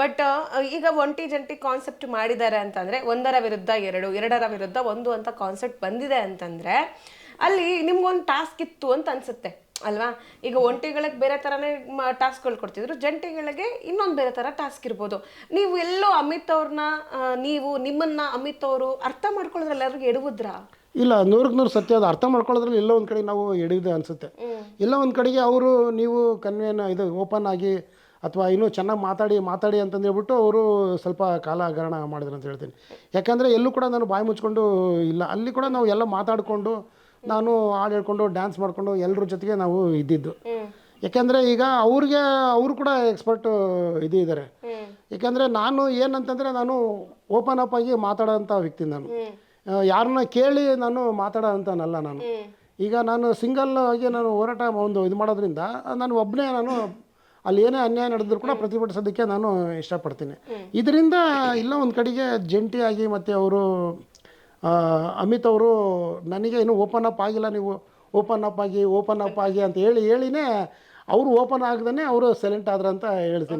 But ಈಗ ಒಂಟಿ ಜಂಟಿ ಕಾನ್ಸೆಪ್ಟ್ ಮಾಡಿದ್ದಾರೆ ಅಂತಂದ್ರೆ ಒಂದರ ವಿರುದ್ಧ ಎರಡು, ಎರಡರ ವಿರುದ್ಧ ಒಂದು ಅಂತ ಕಾನ್ಸೆಪ್ಟ್ ಬಂದಿದೆ ಅಂತಂದ್ರೆ ಅಲ್ಲಿ ನಿಮ್ಗೊಂದು ಟಾಸ್ಕ್ ಇತ್ತು ಅಂತ ಅನ್ಸುತ್ತೆ ಅಲ್ವಾ? ಈಗ ಒಂಟಿಗಳಿಗೆ ಬೇರೆ ಥರನೇ ಟಾಸ್ಕ್ಗಳು ಕೊಡ್ತಿದ್ರು, ಜಂಟಿಗಳಿಗೆ ಇನ್ನೊಂದು ಬೇರೆ ಥರ ಟಾಸ್ಕ್ ಇರ್ಬೋದು. ನೀವು ಎಲ್ಲೋ ಅಮಿತ್ ಅವ್ರನ್ನ ನಿಮ್ಮನ್ನ ಅಮಿತ್ ಅವರು ಅರ್ಥ ಮಾಡ್ಕೊಳ್ಳೋದ್ರಲ್ಲಿ ಎಲ್ಲರಿಗೂ ಎಡವುದ್ರಾ? ಇಲ್ಲ, 100% ಸತ್ಯ. ಅದು ಅರ್ಥ ಮಾಡ್ಕೊಳ್ಳೋದ್ರಲ್ಲಿ ಎಲ್ಲೋ ಒಂದು ಕಡೆ ನಾವು ಎಡವಿದೆ ಅನಿಸುತ್ತೆ. ಎಲ್ಲ ಒಂದು ಕಡೆಗೆ ಅವರು ನೀವು ಇದು ಓಪನ್ ಆಗಿ ಅಥವಾ ಇನ್ನೂ ಚೆನ್ನಾಗಿ ಮಾತಾಡಿ ಅಂತಂದೇಳ್ಬಿಟ್ಟು ಅವರು ಸ್ವಲ್ಪ ಕಾಲಹರಣ ಮಾಡಿದ್ರು ಅಂತ ಹೇಳ್ತೀನಿ. ಯಾಕಂದರೆ ಎಲ್ಲೂ ಕೂಡ ನಾನು ಬಾಯಿ ಮುಚ್ಕೊಂಡು ಇಲ್ಲ, ಅಲ್ಲಿ ಕೂಡ ನಾವು ಎಲ್ಲ ಮಾತಾಡಿಕೊಂಡು ನಾನು ಹಾಡು ಹೇಳ್ಕೊಂಡು ಡ್ಯಾನ್ಸ್ ಮಾಡಿಕೊಂಡು ಎಲ್ಲರ ಜೊತೆಗೆ ನಾವು ಇದ್ದಿದ್ದು. ಯಾಕೆಂದರೆ ಈಗ ಅವರು ಕೂಡ ಎಕ್ಸ್ಪರ್ಟು ಇದ್ದಾರೆ. ಯಾಕೆಂದರೆ ನಾನು ಏನಂತಂದರೆ ನಾನು ಓಪನ್ ಅಪ್ ಆಗಿ ಮಾತಾಡೋಂಥ ವ್ಯಕ್ತಿ. ನಾನು ಯಾರನ್ನ ಕೇಳಿ ನಾನು ಮಾತಾಡೋಂಥನಲ್ಲ. ನಾನು ಈಗ ನಾನು ಸಿಂಗಲ್ ಆಗಿ ನಾನು ಹೋರಾಟ ಇದು ಮಾಡೋದ್ರಿಂದ ನಾನು ಒಬ್ಬನೇ ಅಲ್ಲಿ ಏನೇ ಅನ್ಯಾಯ ನಡೆದ್ರು ಕೂಡ ಪ್ರತಿಭಟಿಸೋದಕ್ಕೆ ನಾನು ಇಷ್ಟಪಡ್ತೀನಿ. ಇದರಿಂದ ಇಲ್ಲ ಒಂದು ಕಡೆಗೆ ಜಂಟಿಯಾಗಿ ಮತ್ತು ಅವರು ಅಮಿತ್ ಅವರು ನನಗೆ ಇನ್ನೂ ಓಪನ್ ಅಪ್ ಆಗಿಲ್ಲ, ನೀವು ಓಪನ್ ಅಪ್ ಆಗಿ ಅಂತ ಹೇಳಿನೇ ಅವರು ಓಪನ್ ಆಗದೇ ಅವರು ಸೈಲೆಂಟ್ ಆದ್ರಂತ ಹೇಳ್ತೀನಿ.